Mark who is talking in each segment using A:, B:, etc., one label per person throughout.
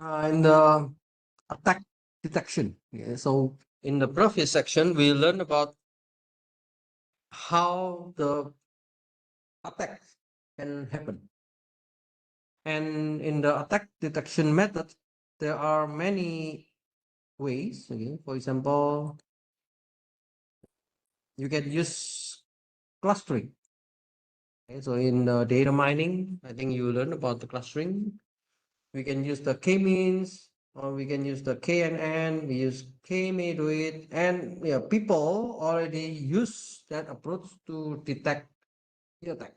A: In the attack detection. Yeah, so in the previous section, we learned about how the attack can happen. And in the attack detection method, there are many ways. Okay, for example, you can use clustering. Okay, so in the data mining, I think you learn about the clustering. We can use the k-means, or we can use the KNN. We use k-mean to it, and yeah, people already use that approach to detect the attack.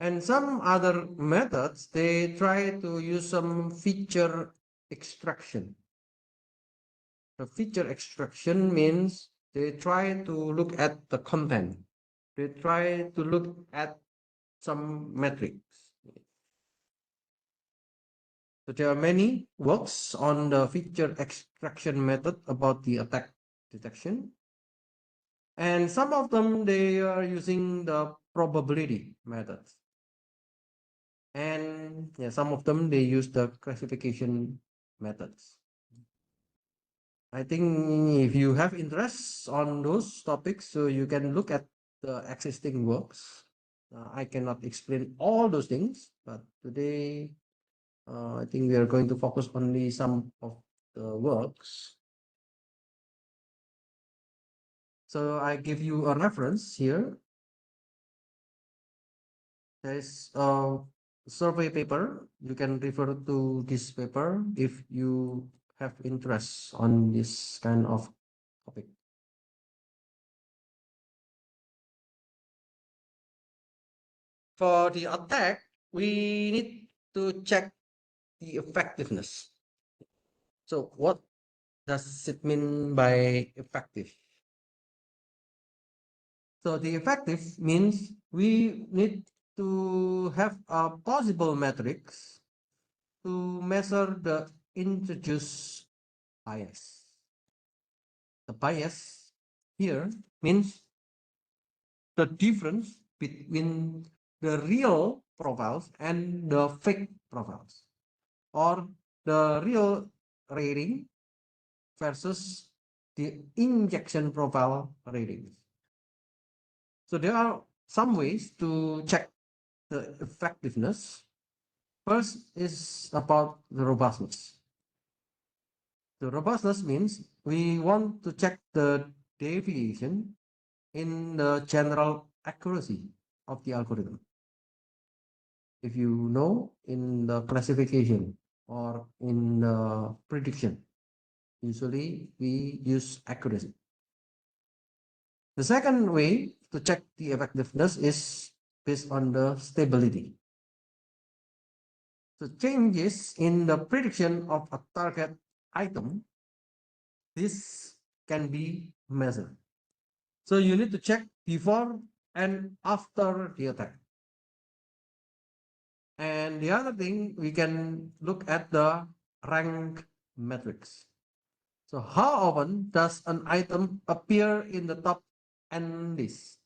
A: And some other methods, they try to use some feature extraction. The feature extraction means they try to look at the content. They try to look at some metrics. So there are many works on the feature extraction method about the attack detection. And some of them, they are using the probability methods. And yeah, some of them, they use the classification methods. I think if you have interest on those topics, so you can look at the existing works. I cannot explain all those things, but today I think we are going to focus only some of the works. So I give you a reference here. There is a survey paper. You can refer to this paper if you have interest on this kind of topic. For the attack, we need to check the effectiveness. So what does it mean by effective? So the effective means we need to have a possible metrics to measure the introduced bias. The bias here means the difference between the real profiles and the fake profiles, or the real rating versus the injection profile ratings. So there are some ways to check the effectiveness. First is about the robustness. The robustness means we want to check the deviation in the general accuracy of the algorithm. If you know, in the classification or in the prediction, usually we use accuracy. The second way to check the effectiveness is based on the stability. So changes in the prediction of a target item, this can be measured. So you need to check before and after the attack. And the other thing, we can look at the rank metrics. So how often does an item appear in the top N list?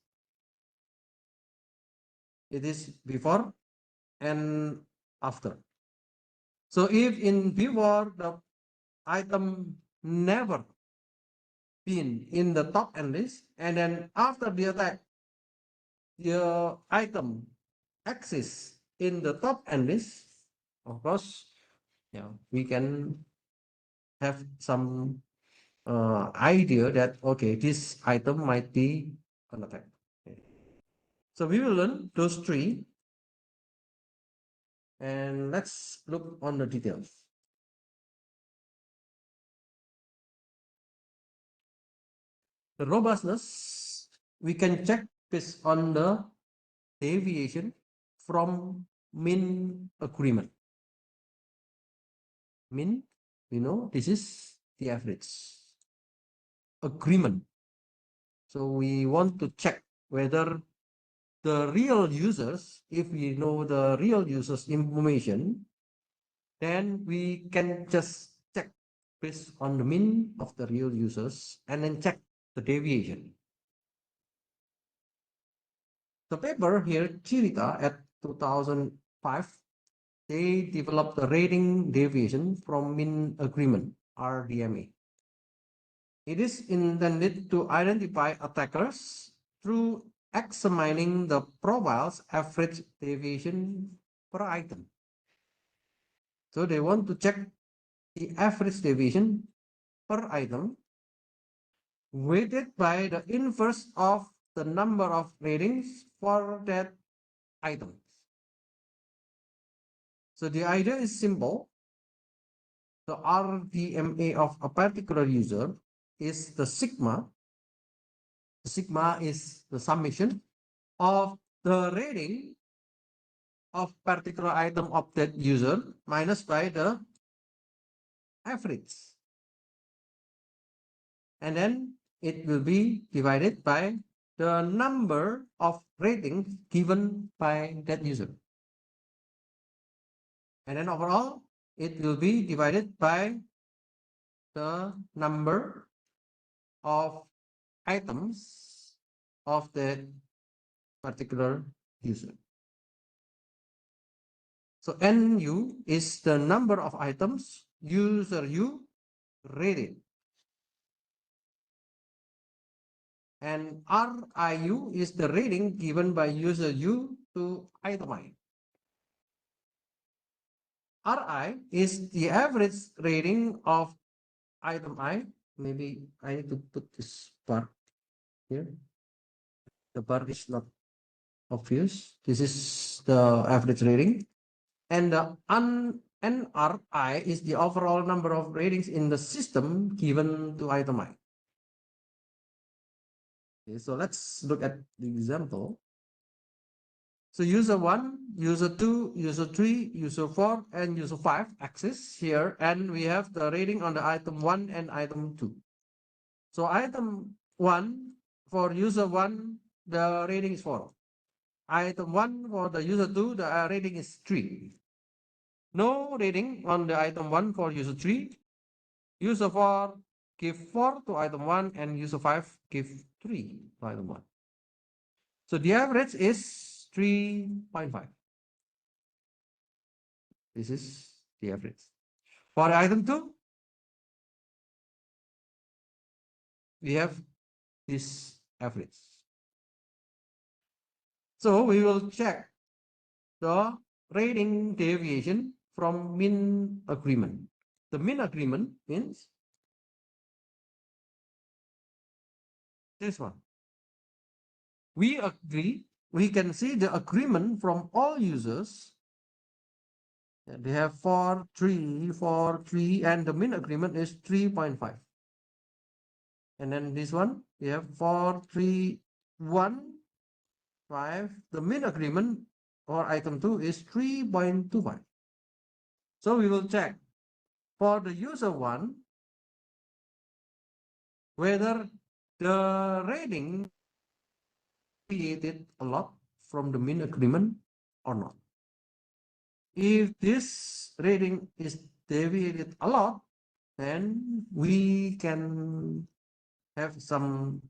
A: It is before and after. So if in before the item never been in the top N list, and then after the attack, the item exists in the top N list, of course, yeah, we can have some idea that okay, this item might be an attack. Okay. So we will learn those three, and let's look on the details. The robustness we can check based on the deviation from mean agreement. Mean, this is the average. Agreement. So we want to check whether the real users, if we know the real users information, then we can just check based on the mean of the real users and then check the deviation. The paper here, Chirita at 2005, they developed the rating deviation from mean agreement, RDMA. It is intended to identify attackers through examining the profile's average deviation per item. So they want to check the average deviation per item weighted by the inverse of the number of ratings for that item. So the idea is simple. The RDMA of a particular user is the sigma. The sigma is the summation of the rating of particular item of that user minus by the average. And then it will be divided by the number of ratings given by that user. And then overall, it will be divided by the number of items of that particular user. So NU is the number of items user U rated. And RIU is the rating given by user U to item I. RI is the average rating of item I. Maybe I need to put this bar here. The bar is not obvious. This is the average rating. And the NRI is the overall number of ratings in the system given to item I. Okay, so let's look at the example. So user 1, user 2, user 3, user 4, and user 5 access here, and we have the rating on the item 1 and item 2. So item 1 for user 1, the rating is 4. Item 1 for the user 2, the rating is 3. No rating on the item 1 for user 3. User 4 give 4 to item 1, and user 5 give 3 to item 1. So the average is 3.5. This is the average. For item 2, we have this average. So we will check the rating deviation from mean agreement. The mean agreement means this one. We agree, we can see the agreement from all users. They have 4, 3, 4, 3, and the mean agreement is 3.5. And then this one, we have 4, 3, 1, 5. The mean agreement for item 2 is 3.25. So we will check for the user 1 whether the rating deviated a lot from the mean agreement or not. If this rating is deviated a lot, then we can have some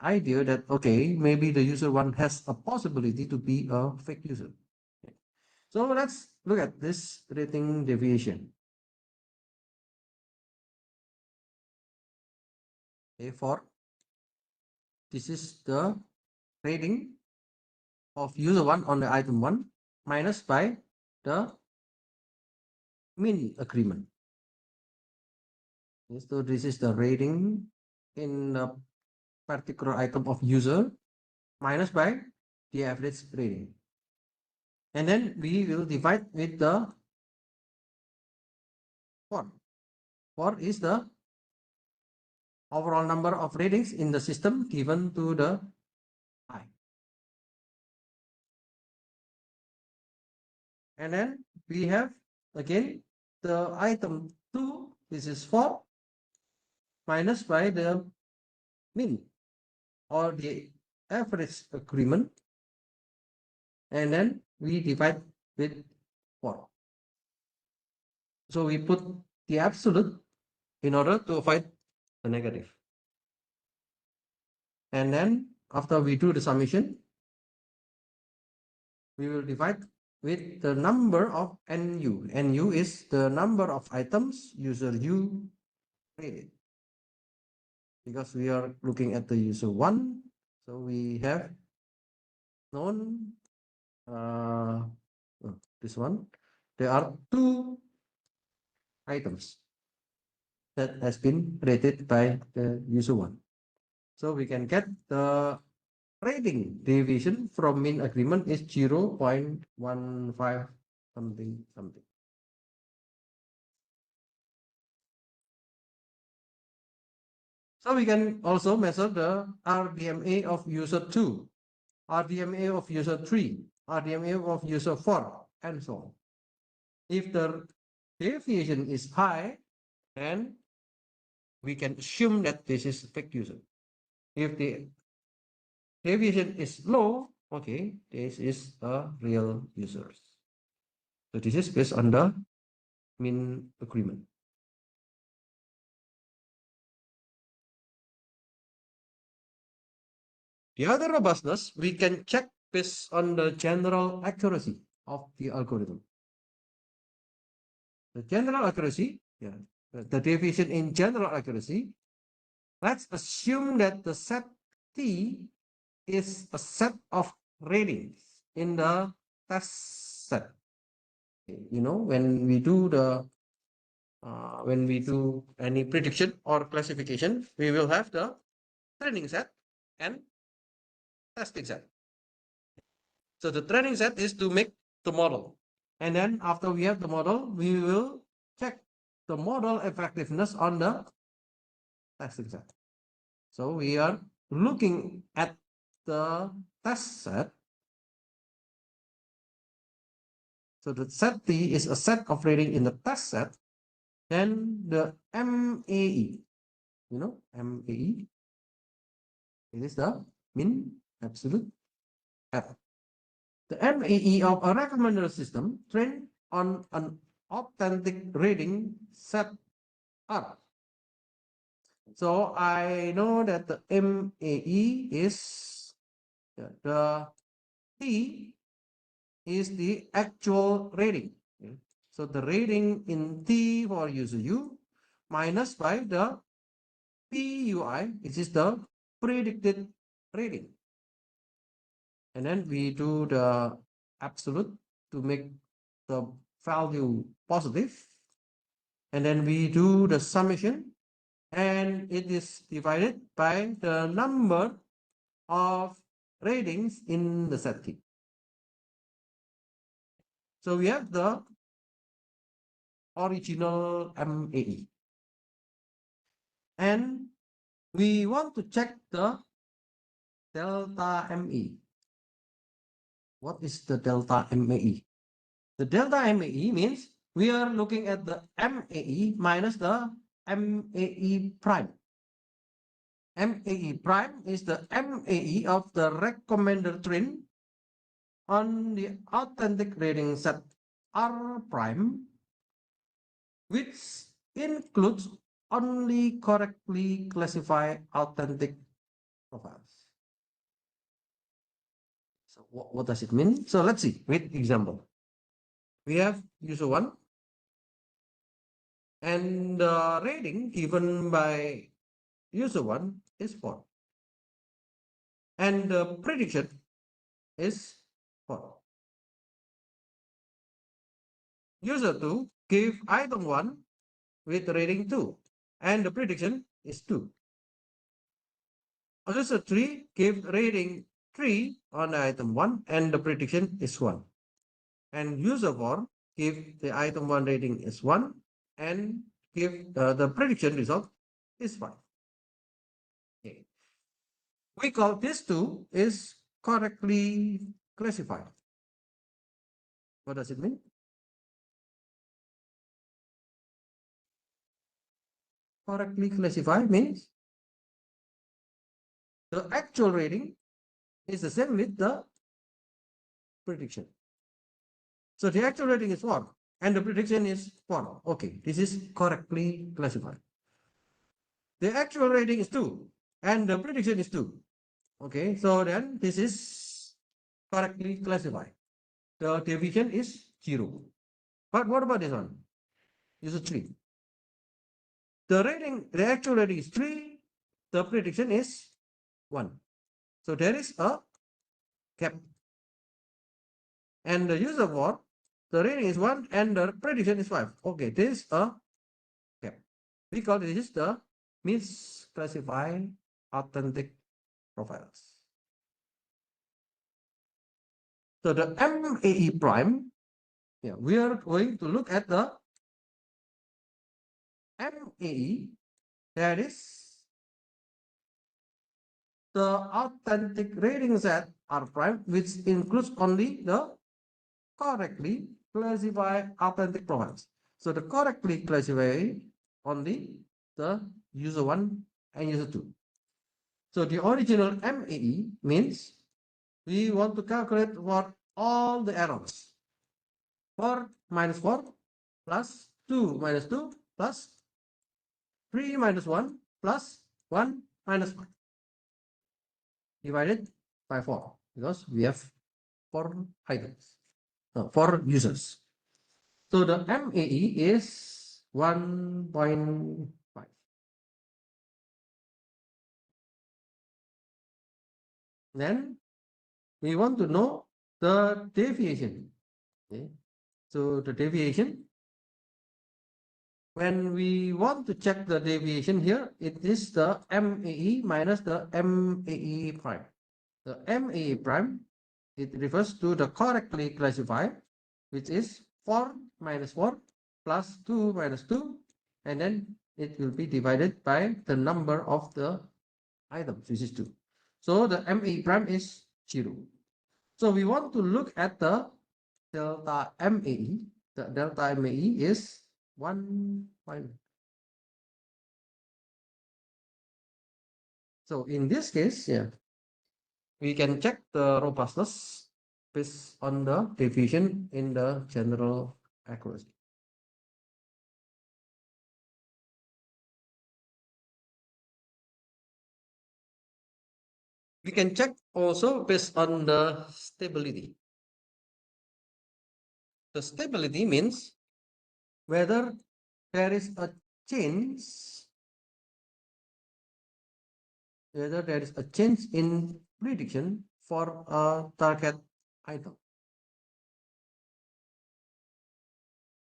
A: idea that, okay, maybe the user 1 has a possibility to be a fake user. Okay. So let's look at this rating deviation. A4, this is the rating of user 1 on the item 1 minus by the mean agreement. Okay, so this is the rating in the particular item of user minus by the average rating. And then we will divide with the 4. 4 is the overall number of ratings in the system given to the I. And then we have again the item 2, this is 4 minus by the mean or the average agreement, and then we divide with 4. So we put the absolute in order to avoid the negative. And then after we do the summation, we will divide with the number of NU. NU is the number of items user U rated. Because we are looking at the user 1, so we have known this one. There are 2 items that has been rated by the user 1. So we can get the rating deviation from mean agreement is 0.15 something something. So we can also measure the RDMA of user 2, RDMA of user 3, RDMA of user 4, and so on. If the deviation is high, then we can assume that this is fake user. If the deviation is low, okay, this is a real user. So this is based on the mean agreement. The other robustness, we can check based on the general accuracy of the algorithm. The general accuracy, yeah, the deviation in general accuracy, let's assume that the set T is a set of ratings in the test set. You know, when we do any prediction or classification, we will have the training set and testing set. So the training set is to make the model. And then after we have the model, we will check the model effectiveness on the testing set. So we are looking at the test set. So the set T is a set of rating in the test set. Then the MAE, you know, MAE, it is the mean absolute error. The MAE of a recommender system trained on an authentic rating set R. So I know that the MAE is the T is the actual rating. So the rating in T for user U minus by the PUI, which is the predicted rating. And then we do the absolute to make the value positive. And then we do the summation, and it is divided by the number of ratings in the set T. So we have the original MAE. And we want to check the delta ME. What is the delta MAE? The delta MAE means we are looking at the MAE minus the MAE prime. MAE prime is the MAE of the recommender train on the authentic rating set R prime, which includes only correctly classified authentic profiles. So what does it mean? So let's see with example. We have user 1 and the rating given by user 1 is 4 and the prediction is 4. User 2 give item 1 with rating 2 and the prediction is 2. User 3 give rating 3 on item 1 and the prediction is 1. And user 4 give the item 1 rating is 1 and give the prediction result is 5. Okay. We call this 2 is correctly classified. What does it mean? Correctly classified means the actual rating is the same with the prediction. So the actual rating is 4 and the prediction is 4. Okay, this is correctly classified. The actual rating is 2 and the prediction is 2. Okay, so then this is correctly classified. the deviation is 0. But what about this one? This is 3. The actual rating is 3. The prediction is 1. So there is a gap. And the user for the rating is 1 and the prediction is 5. Okay, this is a gap. We call this is the misclassified authentic profiles. So the MAE prime, yeah, we are going to look at the MAE, that is the authentic rating set R prime, which includes only the correctly classified authentic profiles. So the correctly classified only the user 1 and user 2. So the original MAE means we want to calculate for all the errors. 4 minus 4 plus 2 minus 2 plus 3 minus 1 plus 1 minus 1 divided by 4 because we have 4 items, 4 users. So the MAE is 1.5. Then we want to know the deviation. Okay. So the deviation, when we want to check the deviation here, it is the MAE minus the MAE prime. The MAE prime, it refers to the correctly classified, which is 4 minus 4 plus 2 minus 2, and then it will be divided by the number of the items, which is 2. So the MAE prime is 0. So we want to look at the delta MAE. The delta MAE is 1. So in this case, yeah, we can check the robustness based on the deviation in the general accuracy. We can check also based on the stability. The stability means whether there is a change, in prediction for a target item.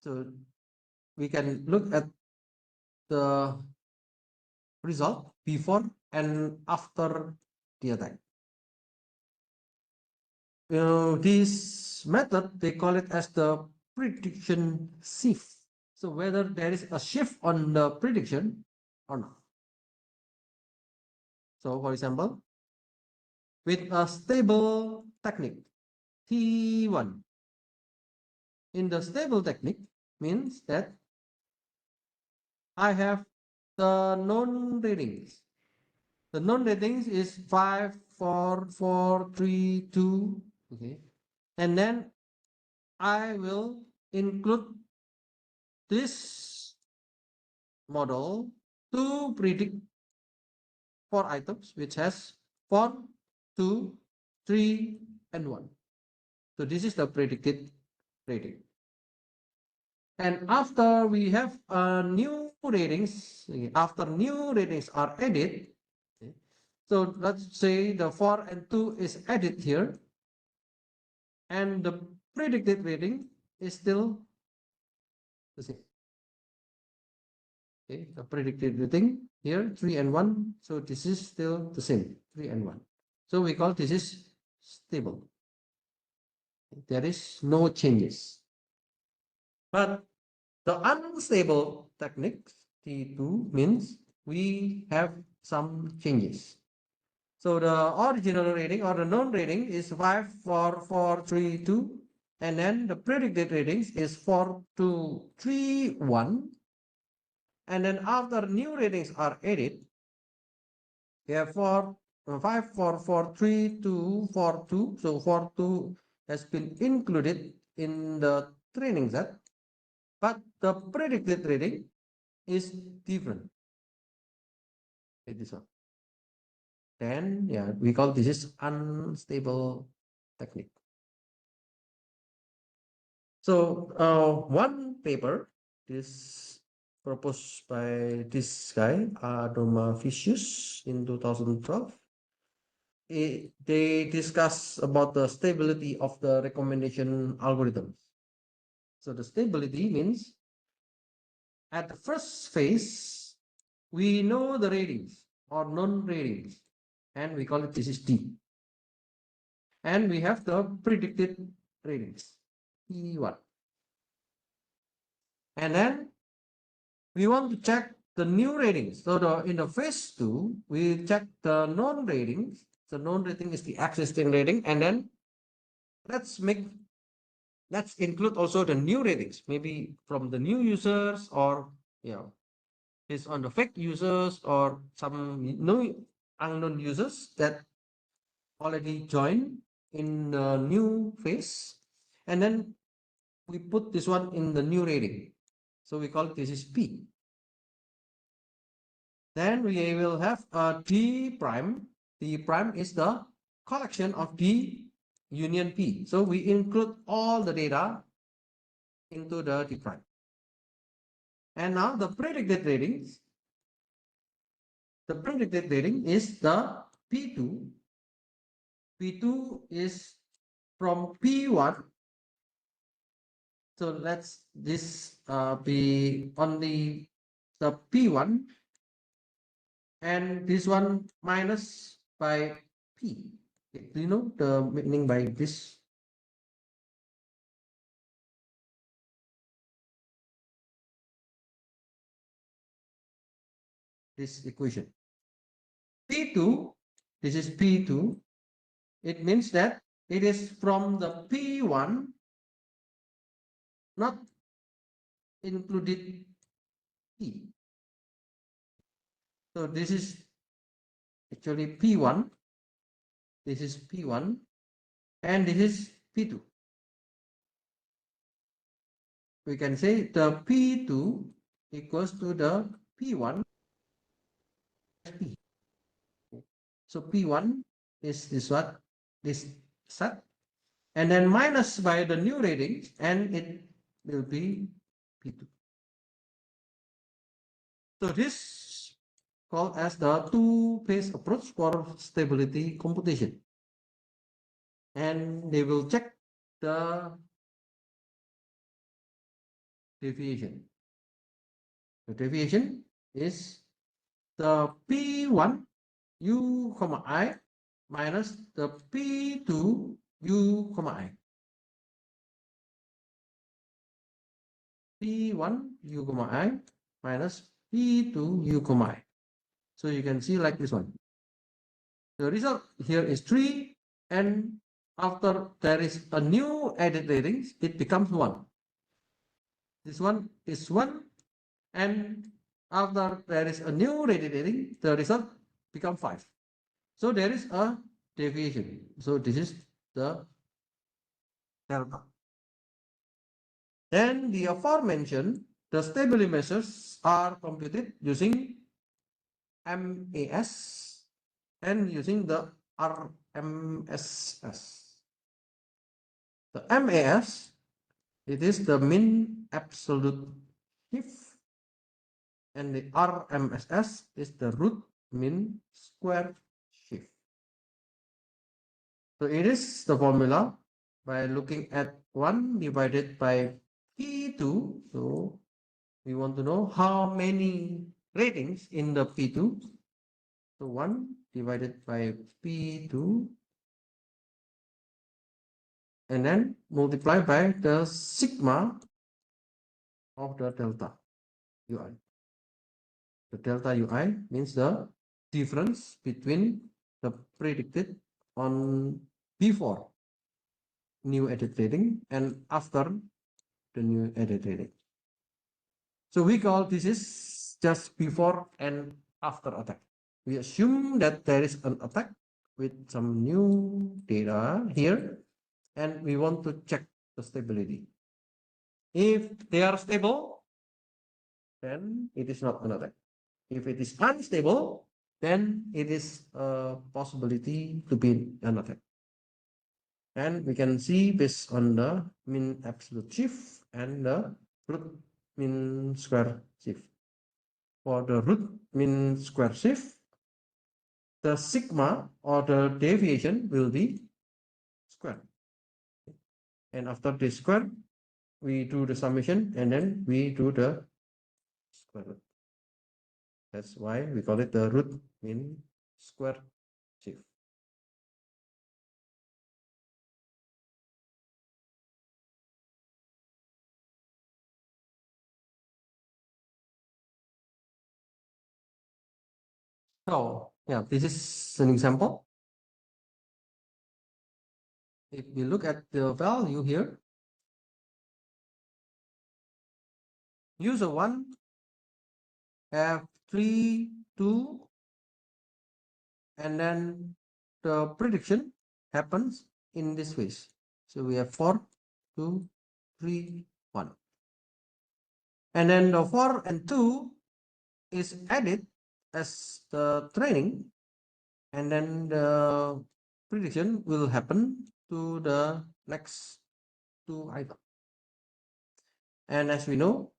A: So we can look at the result before and after the attack. This method, they call it as the prediction shift. So whether there is a shift on the prediction or not. So for example, with a stable technique, T1, in the stable technique means that I have the known readings. The known readings is 5, 4, 4, 3, 2. Okay. And then I will include this model to predict 4 items which has 4, 2, 3, and 1. So this is the predicted rating. And after we have new ratings, after new ratings are added, so let's say the 4 and 2 is added here, and the predicted rating is still the same. Okay, the predicted rating here 3 and 1, so this is still the same, 3 and 1. So we call this is stable. There is no changes. But the unstable techniques, T2, means we have some changes. So the original rating or the known rating is 5, 4, 4, 3, 2. And then the predicted ratings is 4, 2, 3, 1. And then after new ratings are added, we have 4, 5, 4, 4, 3, 2, 4, 2. So 4, 2 has been included in the training set. But the predicted rating is different. Okay, this one. Then, yeah, we call this is unstable technique. So one paper, this proposed by this guy, Adomavicius in 2012, they discuss about the stability of the recommendation algorithms. So the stability means at the first phase, we know the ratings or non-ratings, and we call it this is D. And we have the predicted ratings, P1. And then we want to check the new ratings. So in the phase 2, we check the non-ratings. The non-rating is the existing rating, and then let's include also the new ratings, maybe from the new users, or based on the fake users or some new unknown users that already joined in the new phase, and then we put this one in the new rating. So we call it this is P. Then we will have a D prime. D prime is the collection of D union P. So we include all the data into the D prime. And now the predicted ratings. The predicted rating is the P2. P2 is from P1. So let's this be only the P1, and this one minus by P. Do you know the meaning by this? This equation. P2, this is P2. It means that it is from the P1, not included P. So this is actually P1. This is P1, and this is P2. We can say the P2 equals to the P1 P. So P1 is this one, this set, and then minus by the new rating, and it will be P2. So this called as the two-phase approach for stability computation. And they will check the deviation. The deviation is the P1 U comma I minus the P2 U comma I. P1 U comma I minus P2 U comma I. So you can see like this one. The result here is 3, and after there is a new added ratings, it becomes 1. This one is 1, and after there is a new added rating, the result becomes 5. So there is a deviation. So this is the delta. Then the aforementioned, the stability measures are computed using MAS and using the RMSS. The MAS, it is the mean absolute shift, and the RMSS is the root mean square shift. So it is the formula by looking at 1 divided by P2. So we want to know how many ratings in the P2. So 1 divided by P2, and then multiply by the sigma of the delta UI. The delta UI means the difference between the predicted on before new added rating and after the new added rating. So we call this is just before and after attack. We assume that there is an attack with some new data here, and we want to check the stability. If they are stable, then it is not an attack. If it is unstable, then it is a possibility to be an attack. And we can see based on the mean absolute shift and the root mean square shift. For the root mean square shift, the sigma or the deviation will be square. And after the square, we do the summation and then we do the square root. That's why we call it the root mean square shift. So yeah, this is an example. If we look at the value here, user 1 have 3, 2, and then the prediction happens in this phase. So we have 4, 2, 3, 1. And then the 4 and 2 is added as the training, and then the prediction will happen to the next two items. And as we know,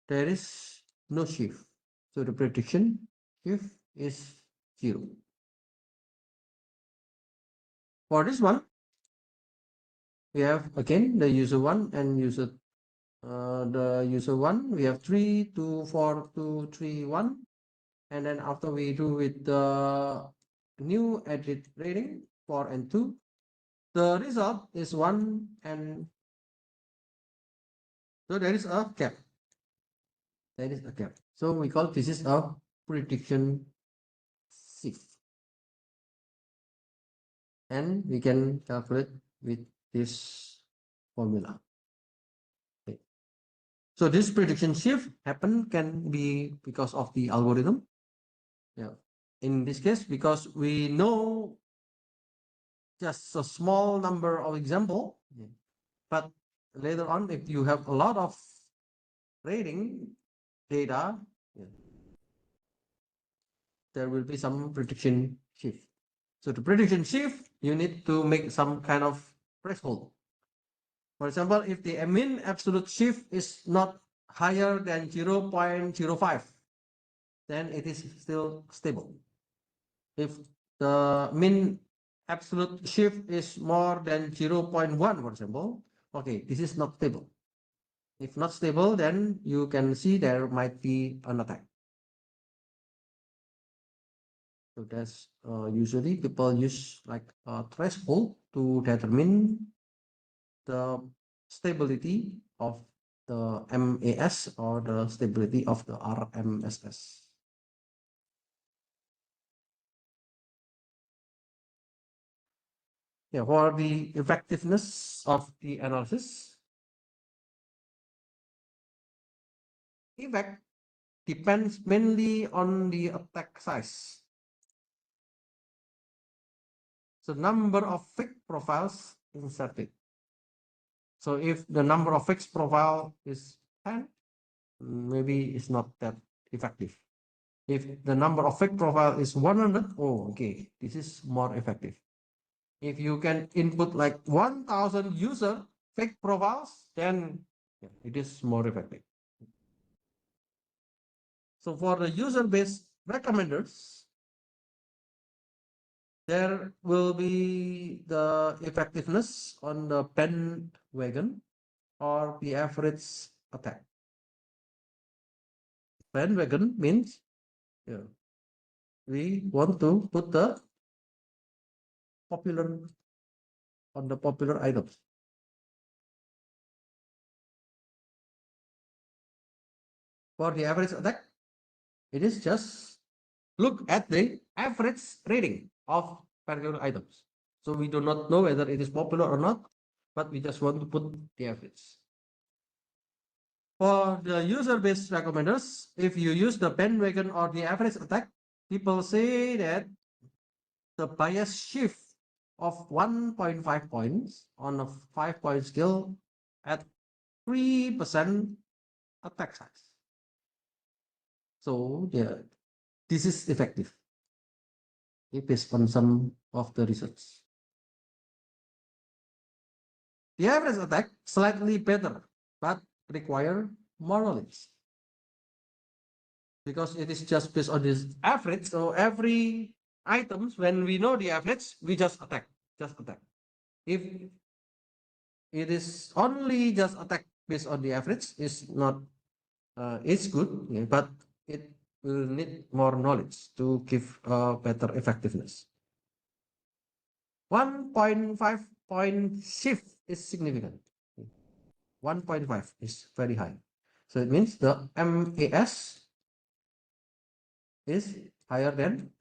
A: there is no shift. So the prediction shift is 0. For this one, we have again the user 1 and user the user 1, we have 3, 2, 4, 2, 3, 1. And then after we do with the new edit rating 4 and 2, the result is 1, and so there is a gap. There is a gap. So we call this is a prediction shift. And we can calculate with this formula. Okay. So this prediction shift happen can be because of the algorithm. Yeah. In this case, because we know just a small number of example, but later on, if you have a lot of rating data, there will be some prediction shift. So the prediction shift, you need to make some kind of threshold. For example, if the mean absolute shift is not higher than 0.05, then it is still stable. If the mean absolute shift is more than 0.1, for example, okay, this is not stable. If not stable, then you can see there might be an attack. So that's usually people use like a threshold to determine the stability of the MAS or the stability of the RMSS. Yeah, for the effectiveness of the analysis, effect depends mainly on the attack size. So number of fixed profiles inserted. So if the number of fixed profile is 10, maybe it's not that effective. If the number of fake profile is 100, oh, okay, this is more effective. If you can input like 1,000 user fake profiles, then it is more effective. So for the user-based recommenders, there will be the effectiveness on the bandwagon or the average attack. Bandwagon means we want to put the popular on the popular items. For the average attack, it is just look at the average rating of particular items. So we do not know whether it is popular or not, but we just want to put the average. For the user-based recommenders, if you use the bandwagon or the average attack, people say that the bias shift of 1.5 points on a 5-point scale at 3% attack size. So yeah, this is effective based on some of the research. The average attack slightly better, but require more knowledge because it is just based on this average. So every items, when we know the average, we just attack, just attack. If it is only just attack based on the average, is not it's good, yeah, but it will need more knowledge to give better effectiveness. 1.5 point shift is significant. 1.5 is very high. So it means the MAS is higher than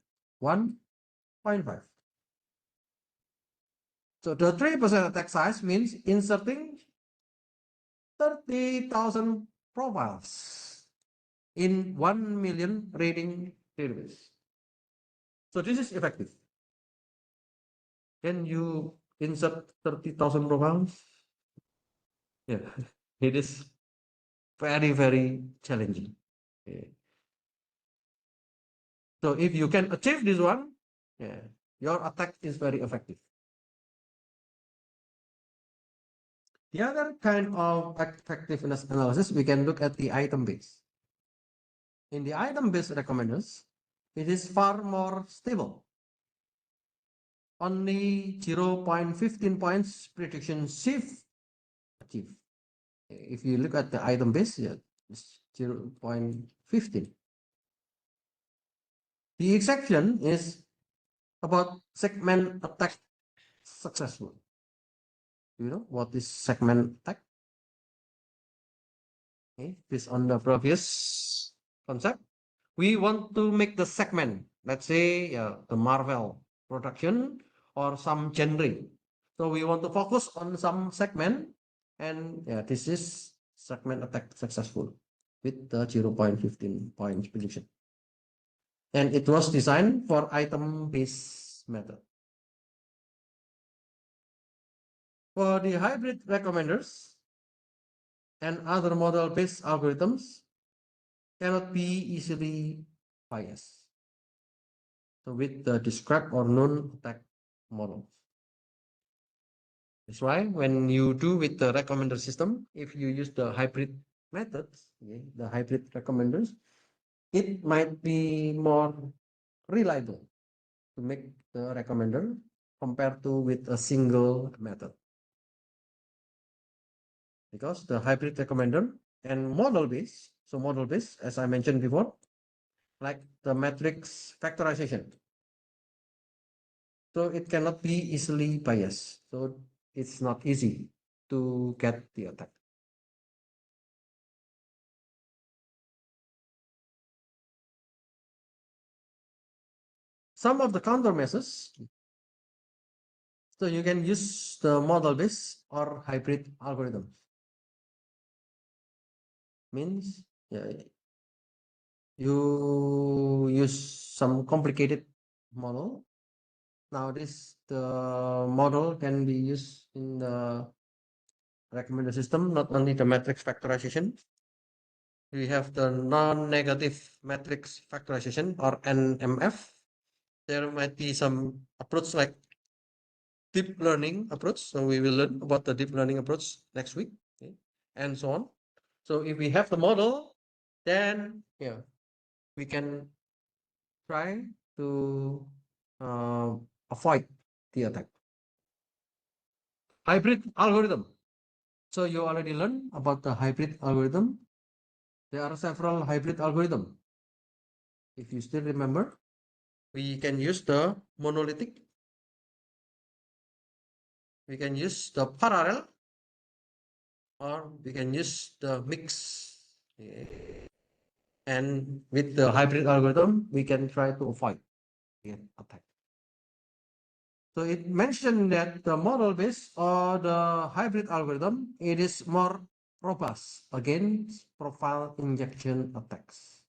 A: 1.5. So the 3% attack size means inserting 30,000 profiles in 1 million reading database. So this is effective. Can you insert 30,000 profiles? Yeah, it is very, very challenging. Okay. So if you can achieve this one, yeah, your attack is very effective. The other kind of effectiveness analysis, we can look at the item base. In the item based recommenders, it is far more stable. Only 0.15 points prediction shift achieved. If you look at the item base, yeah, it's 0.15. The exception is about segment attack successful. You know what is segment attack? Okay, based on the previous concept, we want to make the segment, let's say the Marvel production or some genre. So we want to focus on some segment, and yeah, this is segment attack successful with the 0.15 points prediction. And it was designed for item-based method. For the hybrid recommenders and other model-based algorithms cannot be easily biased. So with the described or known attack models. That's why when you do with the recommender system, if you use the hybrid methods, okay, the hybrid recommenders, it might be more reliable to make the recommender compared to with a single method. Because the hybrid recommender and model based, so model based, as I mentioned before, like the matrix factorization. So it cannot be easily biased. So it's not easy to get the attack. Some of the countermeasures, so you can use the model-based or hybrid algorithms. Means you use some complicated model. Nowadays, the model can be used in the recommender system, not only the matrix factorization. We have the non-negative matrix factorization or NMF. There might be some approach like deep learning approach. So we will learn about the deep learning approach next week, okay, and so on. So if we have the model, then yeah, we can try to avoid the attack. Hybrid algorithm. So you already learned about the hybrid algorithm. There are several hybrid algorithms. If you still remember, we can use the monolithic. We can use the parallel, or we can use the mix. And with the hybrid algorithm, we can try to avoid attack. So it mentioned that the model-based or the hybrid algorithm, it is more robust against profile injection attacks.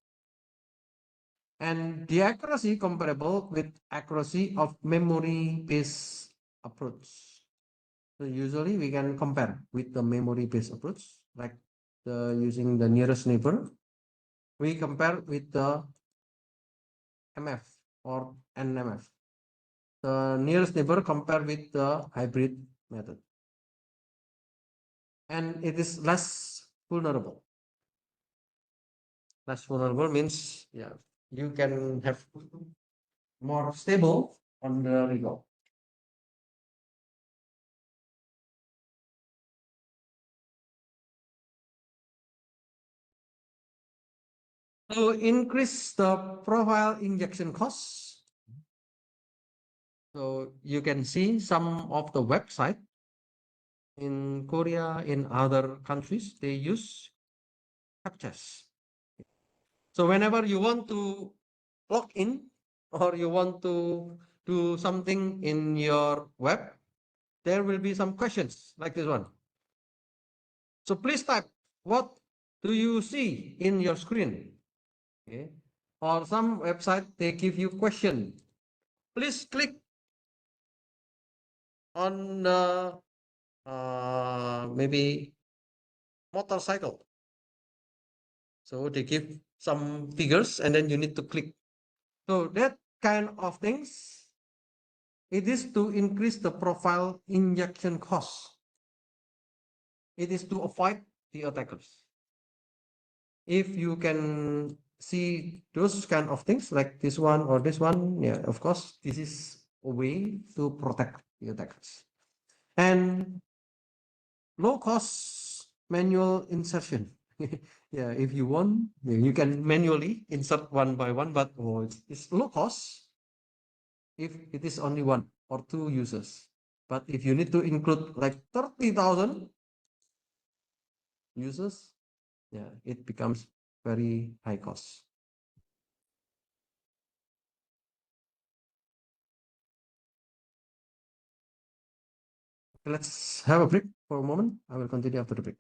A: And the accuracy comparable with accuracy of memory-based approach. So usually we can compare with the memory-based approach, like using the nearest neighbor. We compare with the MF or NMF. The nearest neighbor compare with the hybrid method. and it is less vulnerable. Less vulnerable means, yeah, you can have more stable on the result. To increase the profile injection costs, so you can see some of the website in Korea, in other countries, they use captchas. So whenever you want to log in or you want to do something in your web, there will be some questions like this one. So please type, what do you see in your screen? Okay. Or some website, they give you question. Please click on maybe motorcycle. So they give some figures and then you need to click. So that kind of things, it is to increase the profile injection cost. It is to avoid the attackers. If you can see those kind of things like this one or this one, yeah, of course, this is a way to protect the attackers. And low cost manual insertion. Yeah, if you want, you can manually insert one by one, but it's low cost if it is only one or two users. But if you need to include like 30,000 users, yeah, it becomes very high cost. Let's have a break for a moment. I will continue after the break.